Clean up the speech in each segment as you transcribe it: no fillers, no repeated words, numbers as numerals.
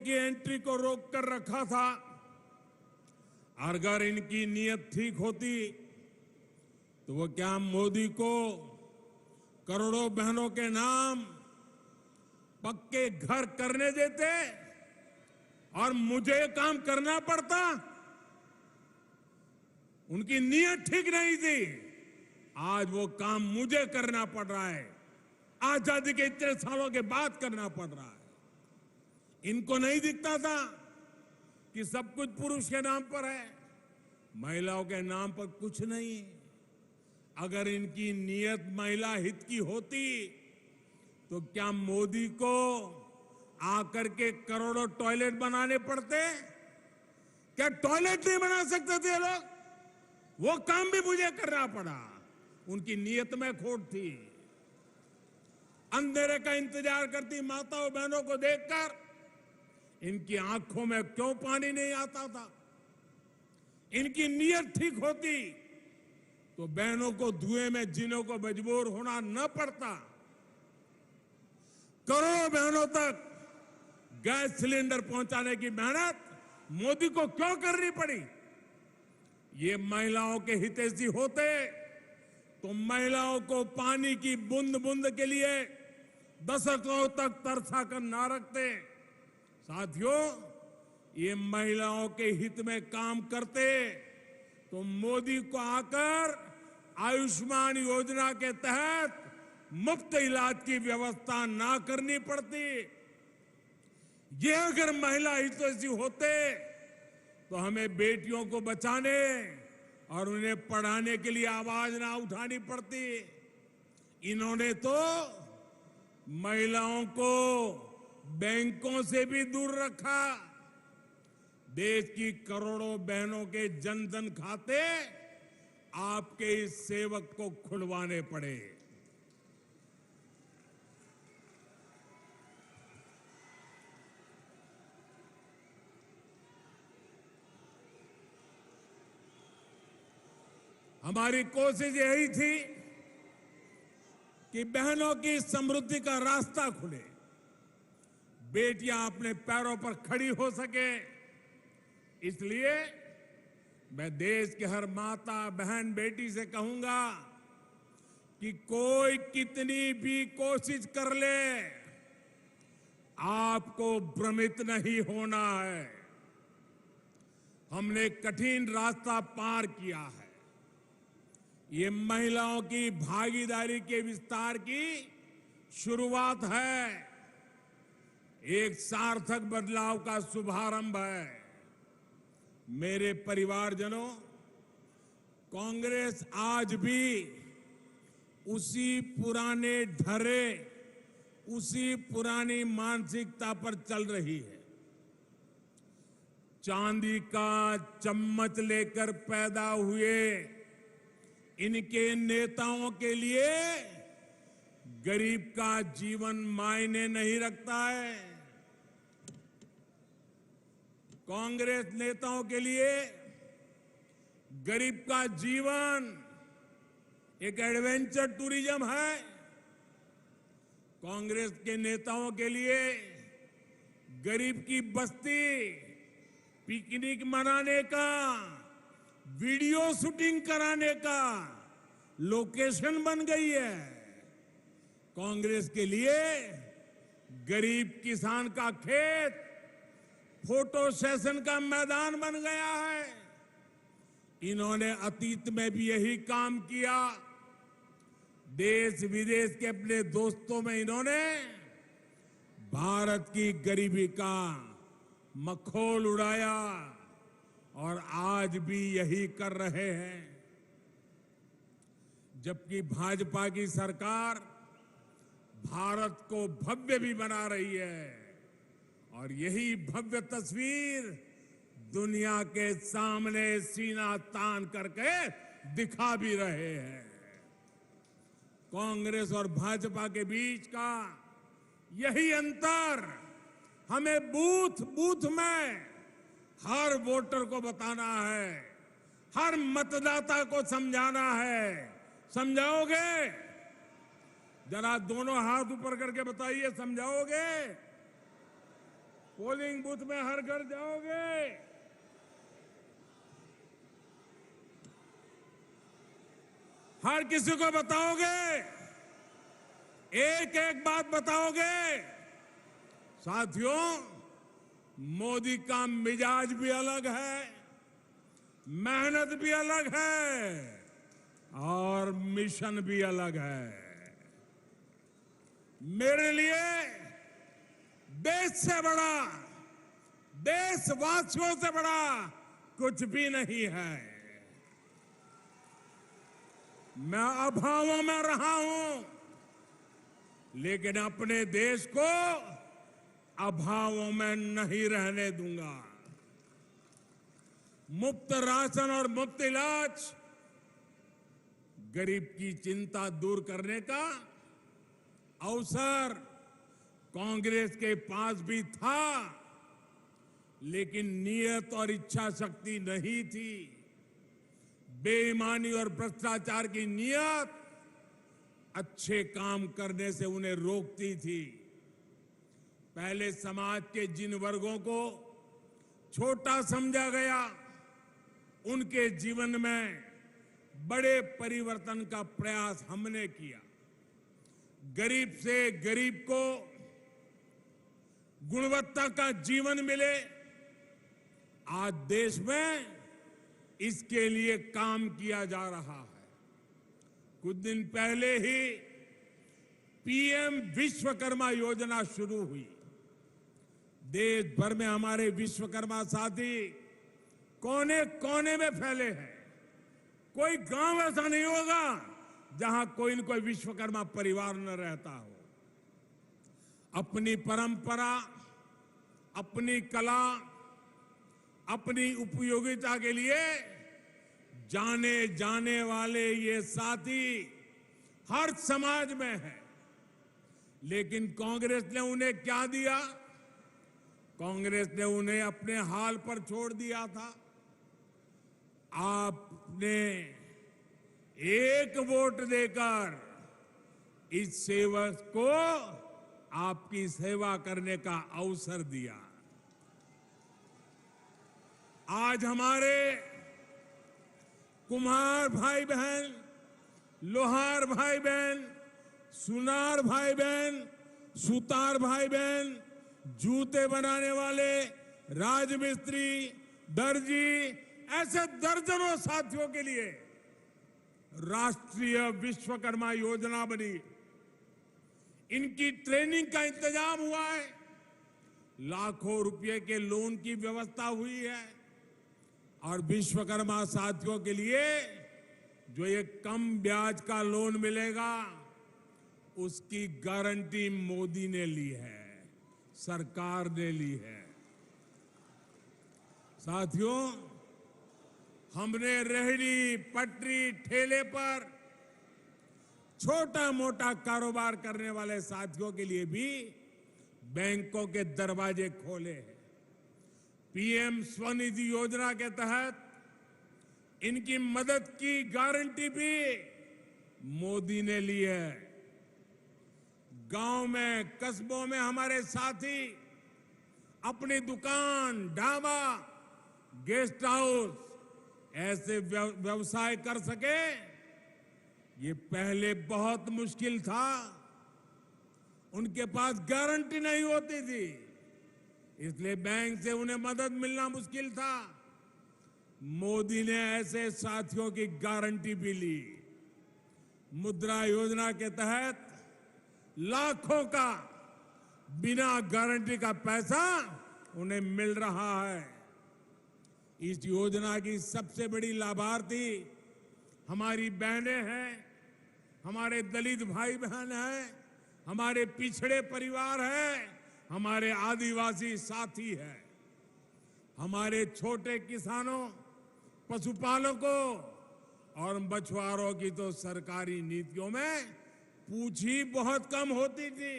की एंट्री को रोक कर रखा था। अगर इनकी नीयत ठीक होती तो वो क्या मोदी को करोड़ों बहनों के नाम पक्के घर करने देते और मुझे काम करना पड़ता? उनकी नीयत ठीक नहीं थी। आज वो काम मुझे करना पड़ रहा है। आजादी के इतने सालों के बाद करना पड़ रहा है। इनको नहीं दिखता था कि सब कुछ पुरुष के नाम पर है, महिलाओं के नाम पर कुछ नहीं। अगर इनकी नीयत महिला हित की होती तो क्या मोदी को आकर के करोड़ों टॉयलेट बनाने पड़ते? क्या टॉयलेट नहीं बना सकते थे लोग? वो काम भी मुझे करना पड़ा। उनकी नीयत में खोट थी। अंधेरे का इंतजार करती माताओं बहनों को देखकर इनकी आंखों में क्यों पानी नहीं आता था? इनकी नीयत ठीक होती तो बहनों को धुएं में जीने को मजबूर होना न पड़ता। करोड़ों बहनों तक गैस सिलेंडर पहुंचाने की मेहनत मोदी को क्यों करनी पड़ी? ये महिलाओं के हितैषी होते तो महिलाओं को पानी की बूंद बूंद के लिए दशकों तक तरसा कर ना रखते। साथियों, ये महिलाओं के हित में काम करते तो मोदी को आकर आयुष्मान योजना के तहत मुफ्त इलाज की व्यवस्था ना करनी पड़ती। ये अगर महिला हितैषी होते तो हमें बेटियों को बचाने और उन्हें पढ़ाने के लिए आवाज ना उठानी पड़ती। इन्होंने तो महिलाओं को बैंकों से भी दूर रखा। देश की करोड़ों बहनों के जनधन खाते आपके इस सेवक को खुलवाने पड़े। हमारी कोशिश यही थी कि बहनों की समृद्धि का रास्ता खुले, बेटियां अपने पैरों पर खड़ी हो सके। इसलिए मैं देश के हर माता बहन बेटी से कहूंगा कि कोई कितनी भी कोशिश कर ले, आपको भ्रमित नहीं होना है। हमने कठिन रास्ता पार किया है। ये महिलाओं की भागीदारी के विस्तार की शुरुआत है। एक सार्थक बदलाव का शुभारंभ है। मेरे परिवारजनों, कांग्रेस आज भी उसी पुराने ढर्रे, उसी पुरानी मानसिकता पर चल रही है। चांदी का चम्मच लेकर पैदा हुए इनके नेताओं के लिए गरीब का जीवन मायने नहीं रखता है। कांग्रेस नेताओं के लिए गरीब का जीवन एक एडवेंचर टूरिज्म है। कांग्रेस के नेताओं के लिए गरीब की बस्ती पिकनिक मनाने का, वीडियो शूटिंग कराने का लोकेशन बन गई है। कांग्रेस के लिए गरीब किसान का खेत फोटो सेशन का मैदान बन गया है। इन्होंने अतीत में भी यही काम किया। देश विदेश के अपने दोस्तों में इन्होंने भारत की गरीबी का मखौल उड़ाया और आज भी यही कर रहे हैं। जबकि भाजपा की सरकार भारत को भव्य भी बना रही है और यही भव्य तस्वीर दुनिया के सामने सीना तान करके दिखा भी रहे हैं। कांग्रेस और भाजपा के बीच का यही अंतर हमें बूथ बूथ में हर वोटर को बताना है, हर मतदाता को समझाना है। समझाओगे? जरा दोनों हाथ ऊपर करके बताइए, समझाओगे? पोलिंग बूथ में हर घर जाओगे, हर किसी को बताओगे, एक एक बात बताओगे। साथियों, मोदी का मिजाज भी अलग है, मेहनत भी अलग है और मिशन भी अलग है। मेरे लिए देश से बड़ा, देशवासियों से बड़ा कुछ भी नहीं है। मैं अभावों में रहा हूं, लेकिन अपने देश को अभावों में नहीं रहने दूंगा। मुफ्त राशन और मुफ्त इलाज गरीब की चिंता दूर करने का अवसर कांग्रेस के पास भी था, लेकिन नियत और इच्छा शक्ति नहीं थी। बेईमानी और भ्रष्टाचार की नियत अच्छे काम करने से उन्हें रोकती थी। पहले समाज के जिन वर्गों को छोटा समझा गया, उनके जीवन में बड़े परिवर्तन का प्रयास हमने किया। गरीब से गरीब को गुणवत्ता का जीवन मिले, आज देश में इसके लिए काम किया जा रहा है। कुछ दिन पहले ही पीएम विश्वकर्मा योजना शुरू हुई। देश भर में हमारे विश्वकर्मा साथी कोने कोने में फैले हैं। कोई गांव ऐसा नहीं होगा जहां कोई न कोई विश्वकर्मा परिवार न रहता हो। अपनी परंपरा, अपनी कला, अपनी उपयोगिता के लिए जाने जाने वाले ये साथी हर समाज में है। लेकिन कांग्रेस ने उन्हें क्या दिया? कांग्रेस ने उन्हें अपने हाल पर छोड़ दिया था। आपने एक वोट देकर इस सेवक को आपकी सेवा करने का अवसर दिया। आज हमारे कुम्हार भाई बहन, लोहार भाई बहन, सुनार भाई बहन, सुतार भाई बहन, जूते बनाने वाले, राजमिस्त्री, दर्जी, ऐसे दर्जनों साथियों के लिए राष्ट्रीय विश्वकर्मा योजना बनी। इनकी ट्रेनिंग का इंतजाम हुआ है। लाखों रुपए के लोन की व्यवस्था हुई है और विश्वकर्मा साथियों के लिए जो ये कम ब्याज का लोन मिलेगा, उसकी गारंटी मोदी ने ली है, सरकार ने ली है। साथियों, हमने रेहड़ी, पटरी, ठेले पर छोटा मोटा कारोबार करने वाले साथियों के लिए भी बैंकों के दरवाजे खोले हैं। पीएम स्वनिधि योजना के तहत इनकी मदद की गारंटी भी मोदी ने ली है। गांव में, कस्बों में हमारे साथी अपनी दुकान, ढाबा, गेस्ट हाउस ऐसे व्यवसाय कर सके, ये पहले बहुत मुश्किल था। उनके पास गारंटी नहीं होती थी, इसलिए बैंक से उन्हें मदद मिलना मुश्किल था। मोदी ने ऐसे साथियों की गारंटी भी ली। मुद्रा योजना के तहत लाखों का बिना गारंटी का पैसा उन्हें मिल रहा है। इस योजना की सबसे बड़ी लाभार्थी हमारी बहनें हैं, हमारे दलित भाई बहन हैं, हमारे पिछड़े परिवार हैं, हमारे आदिवासी साथी हैं। हमारे छोटे किसानों, पशुपालकों और मछुआरों की तो सरकारी नीतियों में पूछ ही बहुत कम होती थी।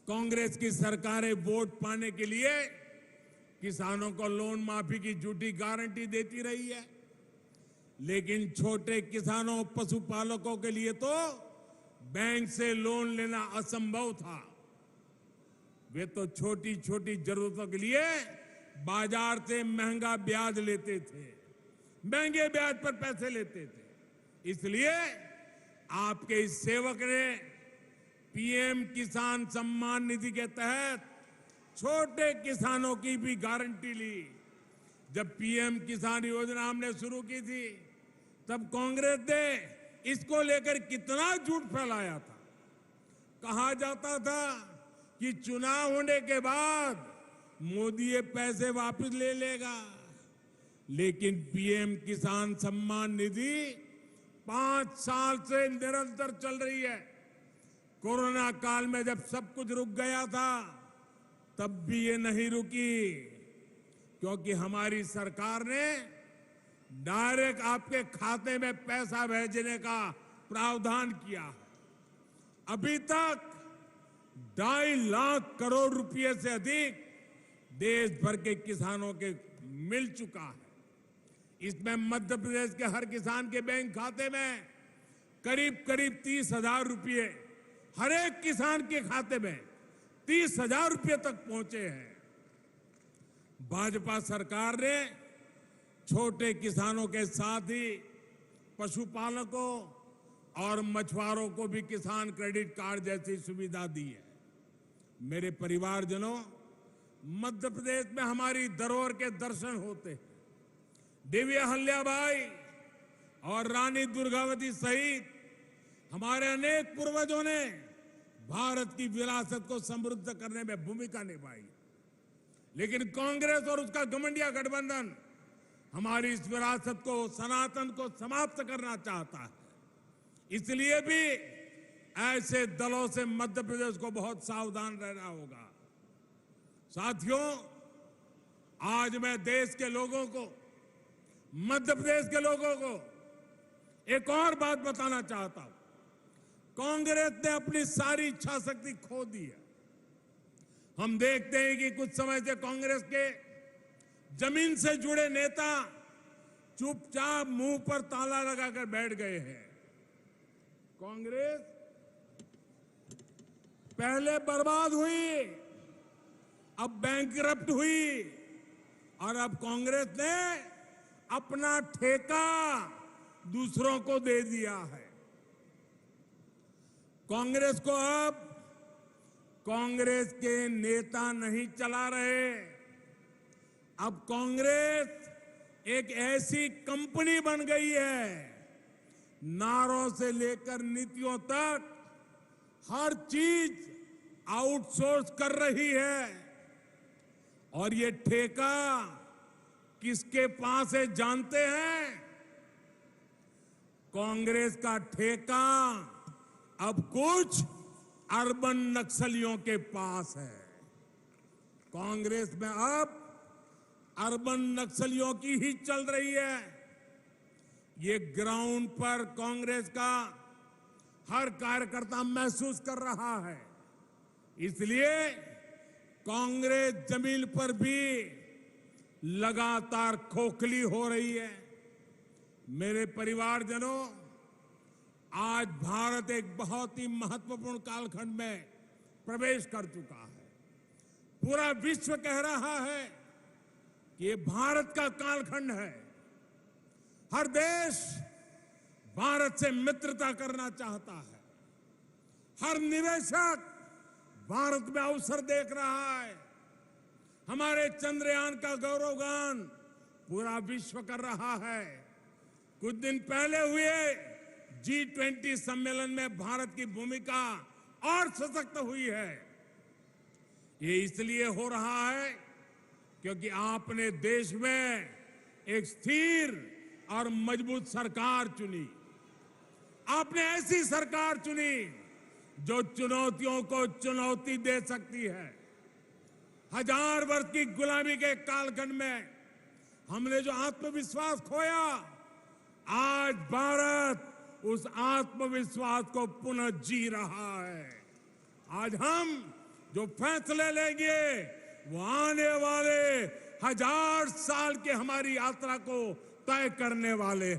कांग्रेस की सरकारें वोट पाने के लिए किसानों को लोन माफी की झूठी गारंटी देती रही है, लेकिन छोटे किसानों, पशुपालकों के लिए तो बैंक से लोन लेना असंभव था। वे तो छोटी छोटी जरूरतों के लिए बाजार से महंगा ब्याज लेते थे, महंगे ब्याज पर पैसे लेते थे। इसलिए आपके इस सेवक ने पीएम किसान सम्मान निधि के तहत छोटे किसानों की भी गारंटी ली। जब पीएम किसान योजना हमने शुरू की थी, तब कांग्रेस ने इसको लेकर कितना झूठ फैलाया था। कहा जाता था कि चुनाव होने के बाद मोदी ये पैसे वापस ले लेगा, लेकिन पीएम किसान सम्मान निधि 5 साल से निरंतर चल रही है। कोरोना काल में जब सब कुछ रुक गया था, तब भी ये नहीं रुकी, क्योंकि हमारी सरकार ने डायरेक्ट आपके खाते में पैसा भेजने का प्रावधान किया है। अभी तक 2.5 लाख करोड़ रुपए से अधिक देश भर के किसानों के मिल चुका है। इसमें मध्य प्रदेश के हर किसान के बैंक खाते में करीब 30,000 रुपए, हर एक किसान के खाते में 30,000 रुपए तक पहुंचे हैं। भाजपा सरकार ने छोटे किसानों के साथ ही पशुपालकों और मछुआरों को भी किसान क्रेडिट कार्ड जैसी सुविधा दी है। मेरे परिवारजनों, मध्य प्रदेश में हमारी धरोहर के दर्शन होते हैं। देवी अहल्याबाई और रानी दुर्गावती सहित हमारे अनेक पूर्वजों ने भारत की विरासत को समृद्ध करने में भूमिका निभाई, लेकिन कांग्रेस और उसका घमंडिया गठबंधन हमारी इस विरासत को, सनातन को समाप्त करना चाहता है। इसलिए भी ऐसे दलों से मध्य प्रदेश को बहुत सावधान रहना होगा। साथियों, आज मैं देश के लोगों को, मध्य प्रदेश के लोगों को एक और बात बताना चाहता हूं। कांग्रेस ने अपनी सारी इच्छा शक्ति खो दी है। हम देखते हैं कि कुछ समय से कांग्रेस के जमीन से जुड़े नेता चुपचाप मुंह पर ताला लगाकर बैठ गए हैं। कांग्रेस पहले बर्बाद हुई, अब बैंकरप्ट हुई, और अब कांग्रेस ने अपना ठेका दूसरों को दे दिया है। कांग्रेस को अब कांग्रेस के नेता नहीं चला रहे, अब कांग्रेस एक ऐसी कंपनी बन गई है, नारों से लेकर नीतियों तक हर चीज आउटसोर्स कर रही है। और ये ठेका किसके पास है जानते हैं? कांग्रेस का ठेका अब कुछ अर्बन नक्सलियों के पास है। कांग्रेस में अब अर्बन नक्सलियों की ही चल रही है। ये ग्राउंड पर कांग्रेस का हर कार्यकर्ता महसूस कर रहा है। इसलिए कांग्रेस जमीन पर भी लगातार खोखली हो रही है। मेरे परिवारजनों, आज भारत एक बहुत ही महत्वपूर्ण कालखंड में प्रवेश कर चुका है। पूरा विश्व कह रहा है कि ये भारत का कालखंड है। हर देश भारत से मित्रता करना चाहता है। हर निवेशक भारत में अवसर देख रहा है। हमारे चंद्रयान का गौरवगान पूरा विश्व कर रहा है। कुछ दिन पहले हुए G20 सम्मेलन में भारत की भूमिका और सशक्त हुई है। ये इसलिए हो रहा है क्योंकि आपने देश में एक स्थिर और मजबूत सरकार चुनी। आपने ऐसी सरकार चुनी जो चुनौतियों को चुनौती दे सकती है। 1000 वर्ष की गुलामी के कालखंड में हमने जो आत्मविश्वास खोया, आज भारत उस आत्मविश्वास को पुनः जी रहा है। आज हम जो फैसले लेंगे वो आने वाले 1000 साल के हमारी यात्रा को तय करने वाले हैं।